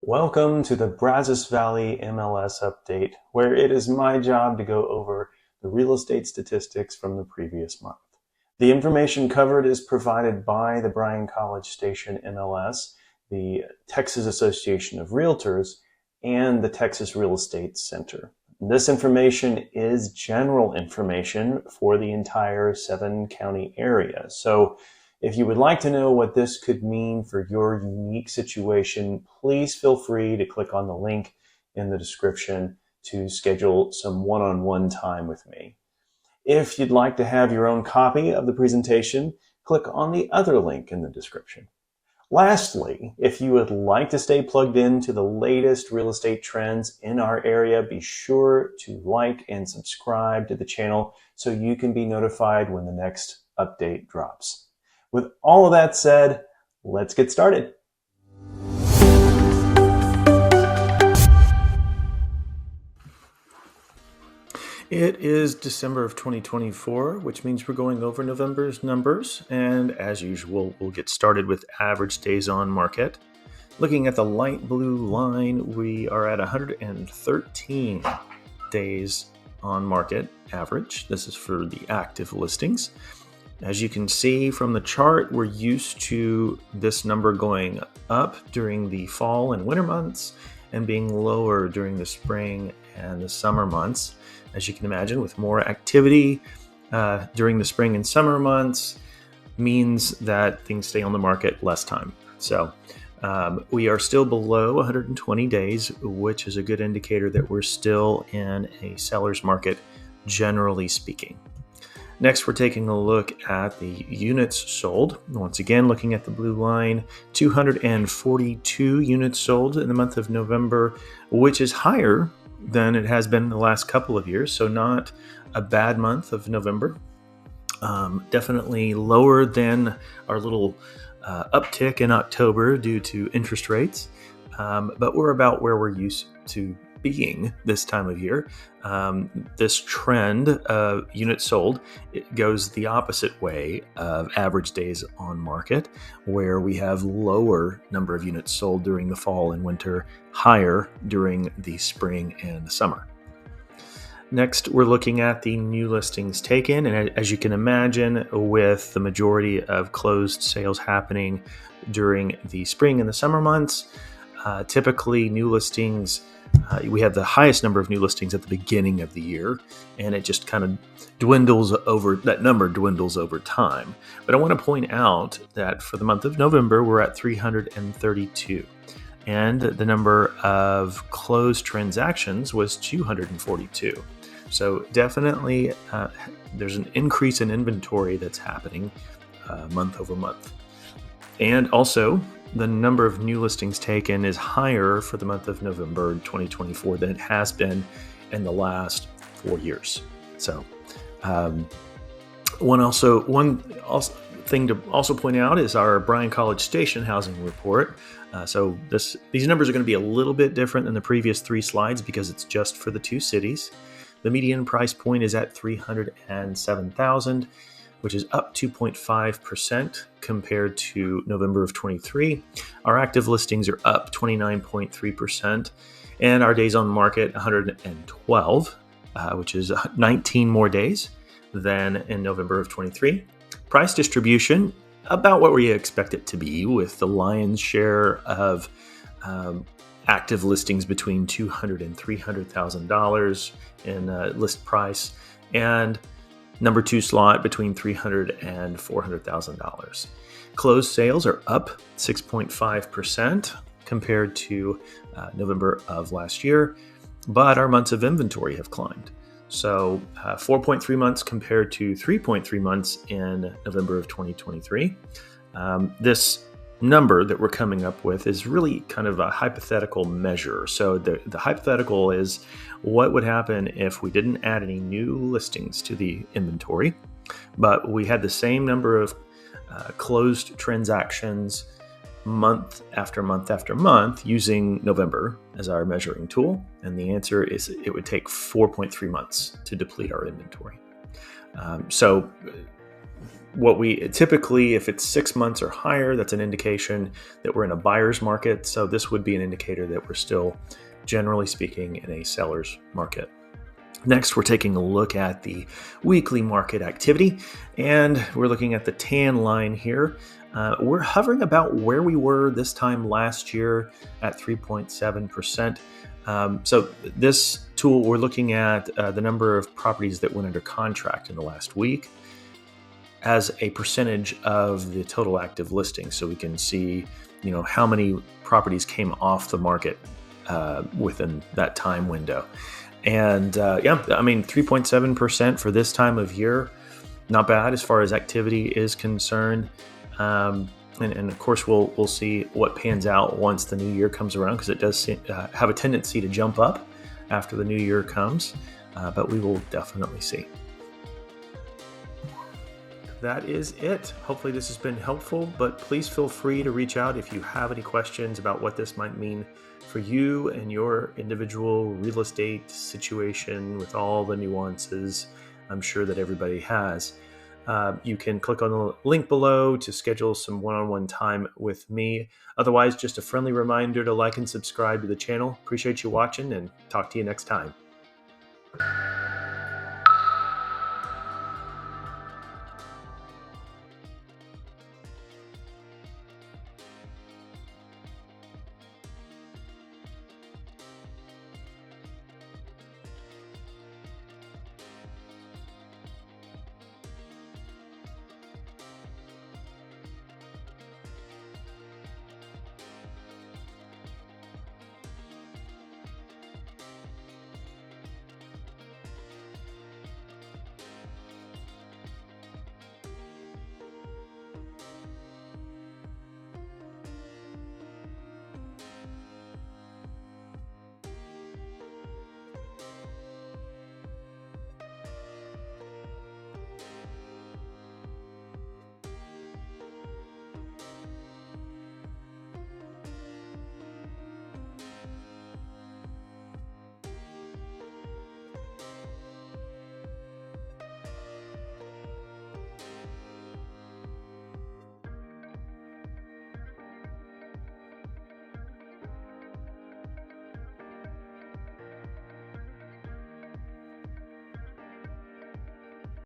Welcome to the Brazos Valley MLS update, where it is my job to go over the real estate statistics from the previous month. The information covered is provided by the Bryan Station MLS, the Texas Association of Realtors, and the Texas Real Estate Center. This information is general information for the entire 7-county area. So if you would like to know what this could mean for your unique situation, please feel free to click on the link in the description to schedule some one-on-one time with me. If you'd like to have your own copy of the presentation, click on the other link in the description. Lastly, if you would like to stay plugged into the latest real estate trends in our area, be sure to like and subscribe to the channel so you can be notified when the next update drops. With all of that said, let's get started. It is December of 2024, which means we're going over November's numbers. And as usual, we'll get started with average days on market. Looking at the light blue line, we are at 113 days on market average. This is for the active listings. As you can see from the chart, we're used to this number going up during the fall and winter months and being lower during the spring and the summer months. As you can imagine, with more activity during the spring and summer months means that things stay on the market less time. So we are still below 120 days, which is a good indicator that we're still in a seller's market, generally speaking. Next, we're taking a look at the units sold. Once again, looking at the blue line, 242 units sold in the month of November, which is higher than it has been the last couple of years. So not a bad month of November. Definitely lower than our little uptick in October due to interest rates. But we're about where we're used to being this time of year. This trend of units sold, it goes the opposite way of average days on market, where we have lower number of units sold during the fall and winter, higher during the spring and the summer. Next, we're looking at the new listings taken. And as you can imagine, with the majority of closed sales happening during the spring and the summer months, typically new listings, we have the highest number of new listings at the beginning of the year, and it just kind of dwindles over time. But I want to point out that for the month of November, we're at 332, and the number of closed transactions was 242. So definitely there's an increase in inventory that's happening month over month. And also, the number of new listings taken is higher for the month of November 2024 than it has been in the last 4 years. So, one thing to also point out is our Bryan College Station housing report. So these numbers are going to be a little bit different than the previous 3 slides because it's just for the 2 cities. The median price point is at $307,000. Which is up 2.5% compared to November of 23. Our active listings are up 29.3%, and our days on market 112, which is 19 more days than in November of 23. Price distribution, about what we expect it to be, with the lion's share of active listings between $200,000 and $300,000 in list price, and number 2 slot between $300,000 and $400,000. Closed sales are up 6.5% compared to November of last year, but our months of inventory have climbed. So 4.3 months compared to 3.3 months in November of 2023. This number that we're coming up with is really kind of a hypothetical measure. So the hypothetical is what would happen if we didn't add any new listings to the inventory, but we had the same number of closed transactions month after month after month using November as our measuring tool. And the answer is it would take 4.3 months to deplete our inventory. So what we typically, if it's 6 months or higher, that's an indication that we're in a buyer's market. So this would be an indicator that we're still, generally speaking, in a seller's market. Next, we're taking a look at the weekly market activity, and we're looking at the tan line here. We're hovering about where we were this time last year at 3.7%. So this tool, we're looking at the number of properties that went under contract in the last week as a percentage of the total active listings. So we can see, how many properties came off the market within that time window. And 3.7% for this time of year, not bad as far as activity is concerned. And of course, we'll see what pans out once the new year comes around, because it does have a tendency to jump up after the new year comes. But we will definitely see. That is it. Hopefully this has been helpful, but please feel free to reach out if you have any questions about what this might mean for you and your individual real estate situation with all the nuances I'm sure that everybody has. You can click on the link below to schedule some one-on-one time with me. Otherwise, just a friendly reminder to like and subscribe to the channel. Appreciate you watching, and talk to you next time.